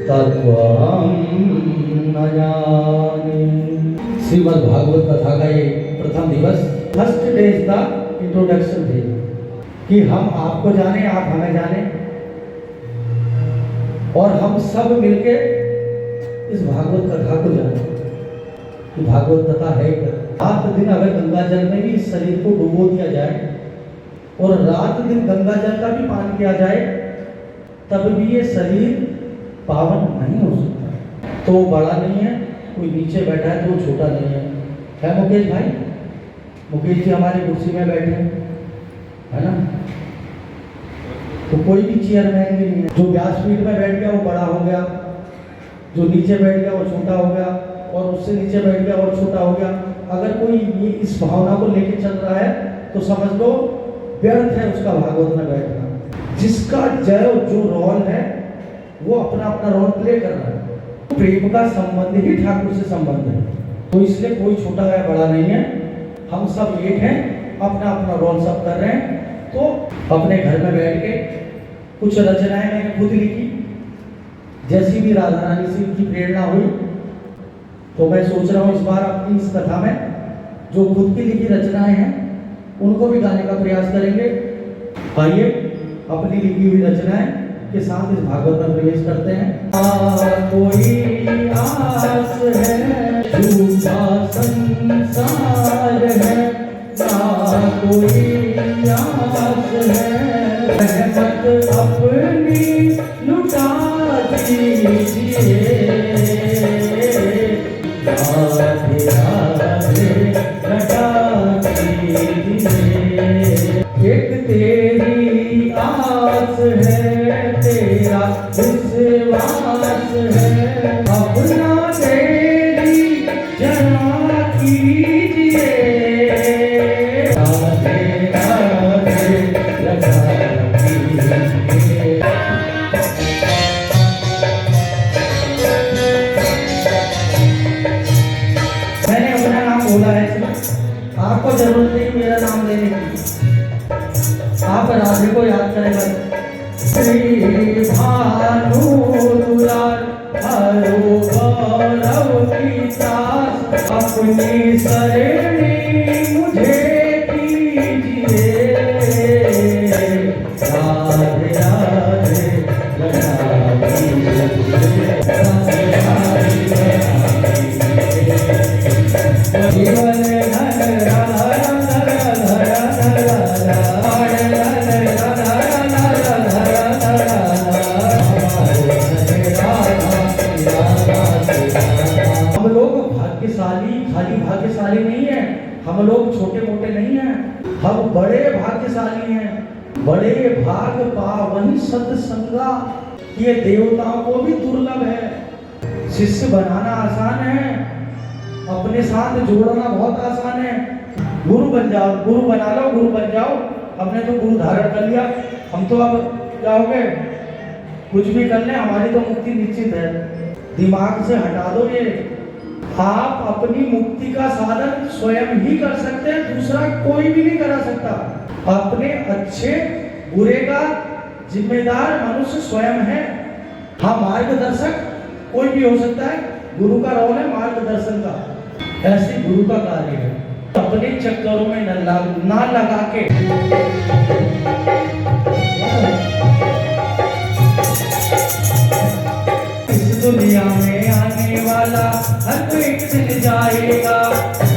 तत्त्वं न जाने। श्रीमद् भागवत कथा का ये प्रथम दिवस, first day is the introduction day, कि हम आपको जाने, आप हमें जाने, और हम सब मिलके इस भागवत कथा को जाने कि भागवत कथा है क्या। रात दिन अगर गंगा जल में भी इस शरीर को डुबो दिया जाए और रात दिन गंगा जल का भी पान किया जाए, तब भी ये शरीर पावन नहीं हो सकता। तो वो बड़ा नहीं है, कोई नीचे बैठा है तो वो छोटा नहीं है मुकेश भाई? मुकेश जी हमारी कुर्सी में बैठे हैं, है ना? तो कोई भी चेयरमैन भी नहीं है। जो व्यासपीठ में बैठ गया वो बड़ा हो गया, जो नीचे बैठ गया वो छोटा हो गया, और उससे नीचे बैठ गया और छोटा हो गया। अगर कोई ये इस भावना को लेके चल रहा है तो समझ लो व्यर्थ है उसका भागवत में बैठना। जिसका जो रोल है वो अपना अपना रोल प्ले कर रहा है। प्रेम का संबंध ही ठाकुर से संबंध है, तो इसलिए कोई छोटा या बड़ा नहीं है, हम सब एक हैं, अपना अपना रोल सब कर रहे हैं। तो अपने घर में बैठ के कुछ रचनाएं मैंने खुद लिखी, जैसी भी राधा रानी से उनकी प्रेरणा हुई, तो मैं सोच रहा हूँ इस बार अपनी इस कथा में जो खुद की लिखी रचनाएं हैं उनको भी गाने का प्रयास करेंगे। आइए अपनी लिखी हुई रचनाएं के साथ इस भागवत में प्रवेश करते हैं। कोई आस है झूठा संसार है, ना कोई आस है, रहमत अपनी लुटा दीजिए, राधे राधे लटा दीजिए। एक तेरी आस है, तेरा विश्वास है, अपना तेरी जना कीजिए, राधे राधे लटा दीजिए। मैंने अपना नाम बोला है, आपको जरूरत नहीं मेरा नाम लेने की, आप राधे को याद करेंगे। श्री भानु दुलार हरो गौरव की दास, अपनी शरणी मुझे कीजिए, राधे राधे लटा दीजिए, राधे राधे जीवन धन हम लोग भाग्यशाली, खाली भाग्यशाली नहीं है, हम लोग छोटे मोटे नहीं हैं, हम बड़े भाग्यशाली हैं। बड़े भाग पावन सत्संगा, ये देवताओं को भी दुर्लभ है। शिष्य बनाना आसान है, अपने साथ जोड़ना बहुत आसान है। गुरु बन जाओ, गुरु बना लो, गुरु बन जाओ। हमने तो गुरु धारण कर लिया, हम तो अब क्या हो गए, कुछ भी कर ले हमारी तो मुक्ति निश्चित है। दिमाग से हटा दो ये। आप अपनी मुक्ति का साधन स्वयं ही कर सकते हैं, दूसरा कोई भी नहीं करा सकता। अपने अच्छे बुरे का जिम्मेदार मनुष्य स्वयं है। हाँ, मार्गदर्शक कोई भी हो सकता है, गुरु का रोल है मार्गदर्शन का, ऐसे गुरु का कार्य है। अपने चक्करों में ना लगा के इस दुनिया में आने वाला हर कोई एक दिन जाएगा,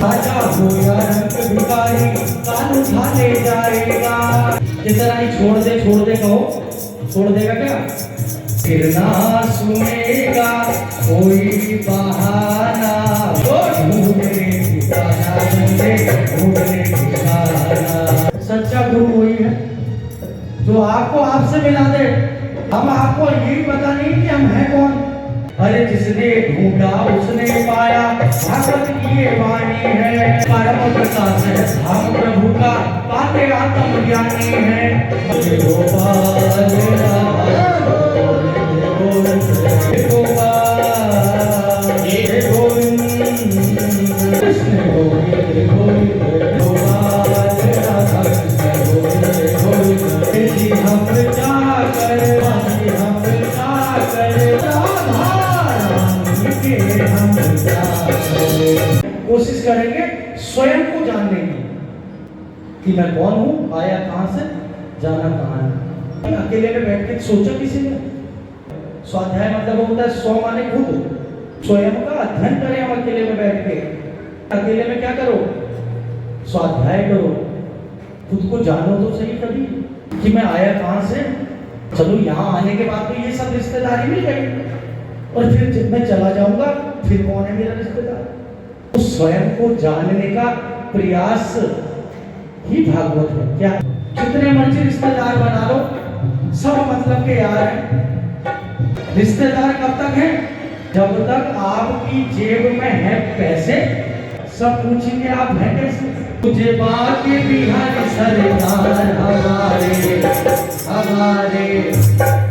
राजा हो या रंग भिखारी कान उठा ले जाएगा। इतना ही छोड़ दे कहो, छोड़ देगा क्या? फिर ना सुनेगा कोई बहाना, सच्चा गुरु वही है जो आपको आपसे मिला दे। हम आपको यही पता नहीं कि हम हैं कौन। अरे जिसने ढूंढा उसने पाया, भागवत की ये वाणी है। परम प्रकाश है धाम प्रभु का, पाते आत्म ज्ञानी है। हम क्या करे, हम क्या करे, राधा आगे हम क्या करें। कोशिश करेंगे स्वयं को जानने की कि मैं कौन हूँ, आया कहाँ से, जाना कहाँ है। अकेले में बैठ के सोचा किसी ने? स्वाध्याय मतलब वो होता है स्व माने खुद, स्वयं का अध्ययन करें हम अकेले में बैठ के। अकेले में क्या करो? स्वाध्याय करो, खुद को जानो तो सही कभी कि मैं आया कहाँ से। चलो यहाँ आने के बाद तो ये सब रिश्तेदारी मिल गई, और फिर जब मैं चला जाऊंगा फिर कौन है मेरा रिश्तेदार? तो स्वयं को जानने का प्रयास ही भागवत है। क्या जितने मर्जी रिश्तेदार बना लो, सब मतलब के यार हैं। रिश्तेदार कब तक है? जब तक आपकी जेब में है पैसे, सब पूछेंगे आप हैं कैसे। तुझे बाके बिहारी सरकार हमारे हमारे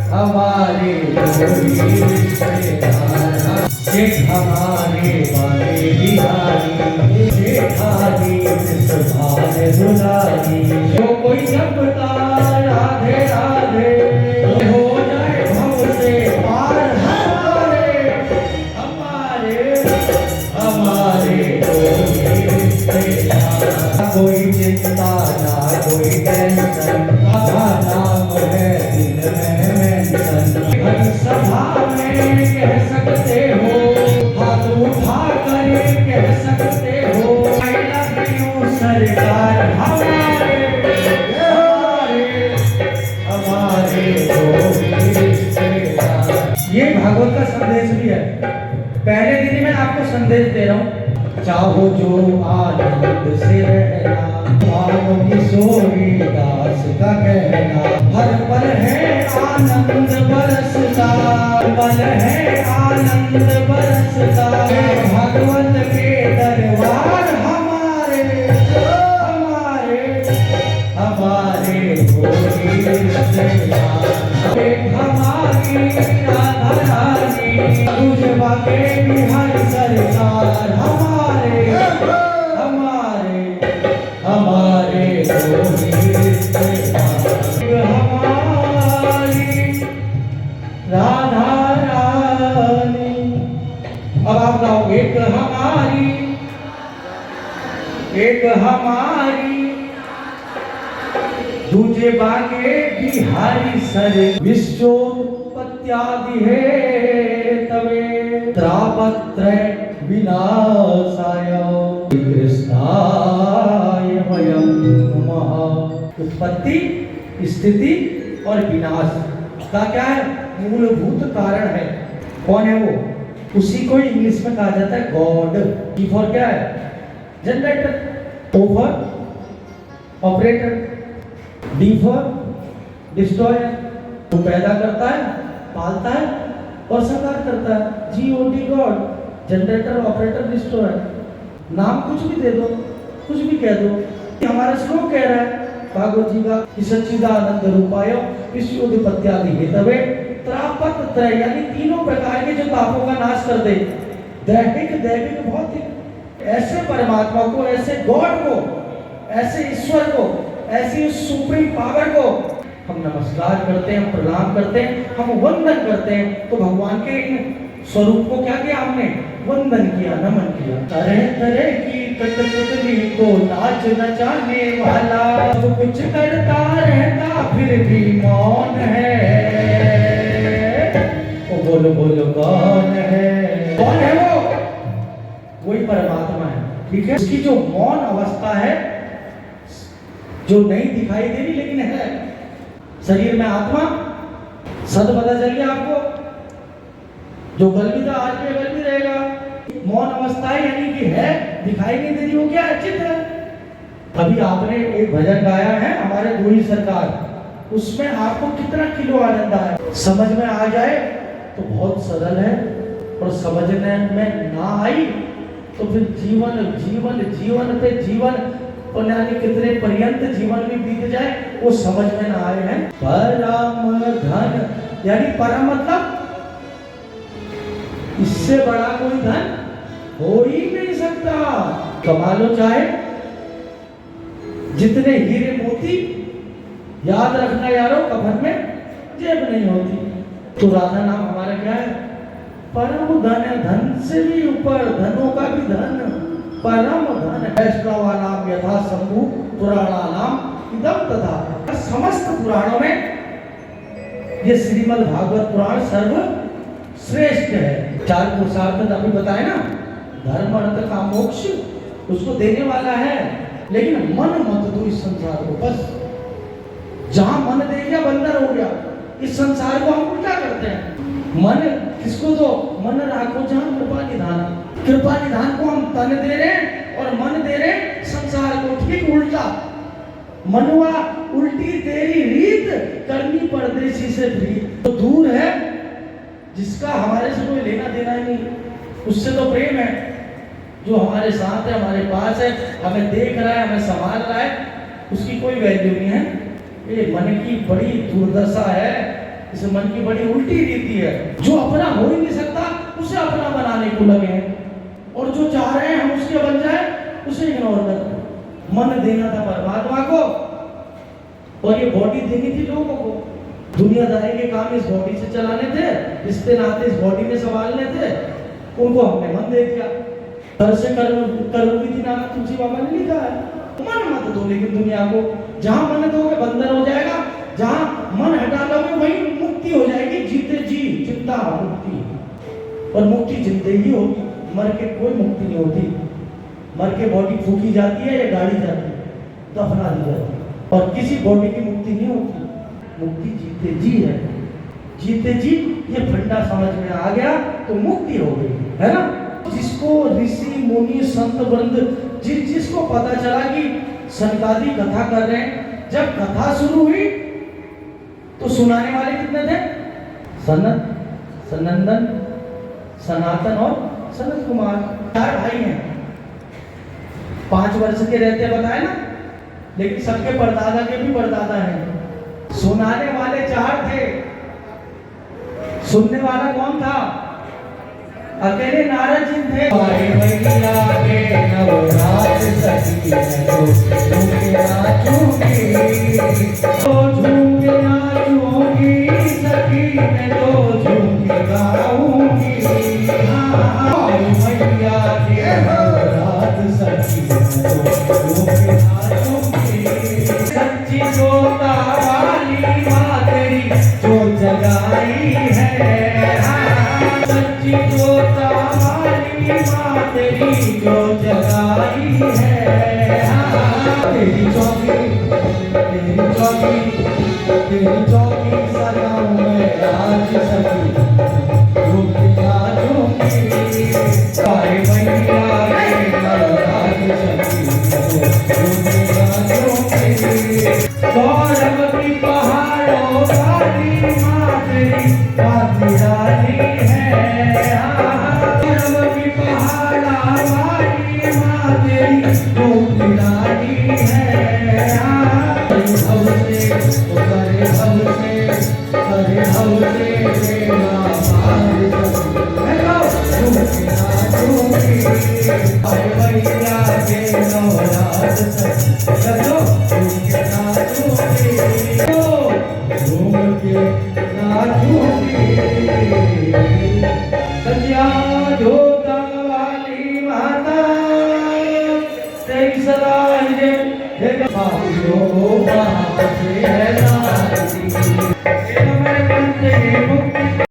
हमारे शेख हमारे बाके बिहारी शेखारी सुभान दुलारी। जो कोई जपता राधे राधे हो जाए भव से पार हमारे हमारे हमारे कोई चिंता ना कोई टेंशन, आधा नाम है दिल में मेंशन। हर सभा में कह सकते हो, हाथ उठा कर कह सकते हो, I love you सरकार हमारे हमारे हमारे रिश्तेदार। ये भागवत का संदेश भी है। पहले दिन ही मैं आपको संदेश दे रहा हूँ। चाहो जो आनंद से रहना, मानो किशोरी दास का कहना। हर पल है आनंद बरसता, पल है आनंद बरसता। भगवत के दरबार हमारे हमारे हमारे हमारी राधा रानी तुझे बाके बिहारी सरकार हमारे हमारे हमारे हमारी राधा रानी। अब आप गाओ, एक हमारी दूजे बाके बिहारी सर। विश्वोत्पत्त्यादि है तवे त्रापत्रय विनाशाय कृष्णाय वयं नमः। उत्पत्ति, स्थिति और विनाश का क्या है? मूलभूत कारण है। कौन है वो? उसी को इंग्लिश में कहा जाता है गॉड। ई फॉर क्या है? Generator. O for operator. D for destroyer, वो पैदा करता है, पालता है और संहार करता है। G-O-D God, generator, operator, destroyer. नाम कुछ भी दे दो, कुछ भी कह दो। हमारा श्लोक कह रहा है भागवत जी का कि सच्चिदानंद रूपाय विश्वोत्पत्त्यादि हेतवे त्रापत्रय, यानी तीनों प्रकार के जो तापों का नाश कर दे। दैहिक, दैविक, भौतिक। ऐसे परमात्मा को, ऐसे गॉड को, ऐसे ईश्वर को, ऐसी सुप्रीम पावर को हम नमस्कार करते हैं, हम प्रणाम करते हैं, हम वंदन करते हैं। तो भगवान के स्वरूप को क्या किया हमने? वंदन किया, नमन किया। तरह तरह की कठपुतली को नाच नचाने वाला, सब कुछ करता रहता फिर भी मौन है। वो बोलो बोलो कौन है? कौन है वो? वही परमात्मा है। ठीक है, उसकी जो मौन अवस्था है, जो नहीं दिखाई दे रही लेकिन है। शरीर में आत्मा, सद पता चल गया आपको। जो कल भी था आज भी कल भी रहेगा। मौन अवस्था यानी कि है, दिखाई नहीं दे रही, वो क्या है? चित्त है। अभी आपने एक भजन गाया है हमारे दूरी सरकार, उसमें आपको कितना किलो आनंद आया। समझ में आ जाए तो बहुत सरल है, और समझने में ना आई तो फिर जीवन जीवन जीवन पे जीवन, यानी कितने पर्यंत जीवन भी बीत जाए वो समझ में ना आए हैं। परम धन, यानी परम मतलब इससे बड़ा कोई धन हो ही नहीं सकता। कमा लो चाहे जितने हीरे मोती, याद रखना यारो कफन में जेब नहीं होती। तो राधा नाम हमारा क्या है? परम धन है, धन से भी ऊपर, धनों का भी धन, परम धन। वैष्णवानाम यथा शंभु पुराणानाम इदम तथा। समस्त पुराणों में ये श्रीमद् भागवत पुराण सर्व श्रेष्ठ है। चार पुरुषार्थ अभी बताए ना, धर्म अर्थ काम मोक्ष, उसको देने वाला है। लेकिन मन मत दो इस संसार को, बस जहां मन दे गया बंदर हो गया। इस संसार को हम उल्टा करते हैं। मन किसको दो? मन राखो जहां कृपा निधान। कृपा निधान को हम तन दे रहे हैं और मन दे रहे हैं संसार को। ठीक उल्टा। मनवा उल्टी तेरी रीत, करनी परदेसी से प्रीत। तो दूर है जिसका हमारे से कोई लेना देना ही नहीं, उससे तो प्रेम है। जो हमारे साथ है, हमारे पास है, हमें देख रहा है, हमें संभाल रहा है, उसकी कोई वैल्यू नहीं है। ये मन की बड़ी दुर्दशा है, इस मन की बड़ी उल्टी रीति है। जो अपना हो ही नहीं सकता उसे अपना बनाने को लगे हैं, और जो चाह रहे हैं हम उसके बन जाए उसे इग्नोर कर। मन देना था परमात्मा को, और ये बॉडी देनी थी लोगों को। दुनियादारी के काम इस बॉडी से चलाने थे, रिश्ते नाते इस बॉडी में संभालने थे, उनको हमने मन दे दिया। कर से करोगी नाम तुलसी बाबा ने लिखा है। मन मत दो लेकिन दुनिया को। जहां मन दोगे बंधन हो जाएगा, जहां मन हटा लोगे वही मुक्ति हो जाएगी। जीते जी चिंता मुक्ति, और मुक्ति जिंदगी होगी। मर के कोई मुक्ति नहीं होती। मर के बॉडी फूकी जाती है या गाड़ी जाती है, दफना दी जाती है, और किसी बॉडी की मुक्ति नहीं होती। मुक्ति जीते जी है। जीते जी ये फंडा समझ में आ गया तो मुक्ति हो गई, है ना। जिसको ऋषि मुनि संत वृंद, जिसको पता चला कि सनकादि कथा कर रहे हैं, जब कथा शुरू हुई तो सुनाने वाले कितने थे? सनत, सनंदन, सनातन और सनत कुमार। 4 भाई हैं। 5 वर्ष के रहते बताए ना, लेकिन सबके परदादा के भी परदादा हैं। सुनाने वाले 4 थे, सुनने वाला कौन था? अकेले नारद जी थे। मैया के नवरात सखी तो झूमे नाचूंगी, तो झूमे नाचूंगी सखी, मैं तो झूमे गाऊंगी। मैया के नवरात सखी तो झूमे नाचूंगी। सच्ची जोता वाली माँ तेरी जो जगाई है, सच्ची जोता वाली माँ तेरी जो जगाई है। तेरी चौकी, तेरी चौकी, तेरी चौकी सलाम मैं आज सकी, रुकिया झूठी सारे मैया के नवरात सखी, रुकिया झूठी। गौरव की पहाड़ों वाली माँ तेरी पातिहारी है। गौरव की पहाड़ा वाली माँ तेरी पातिहारी है। करे भव से मेरा पार मैया के नवरात चलो झूम के नाचूंगी। सजिया जोता वाली माता तेरी सदा है, बाबू है ना।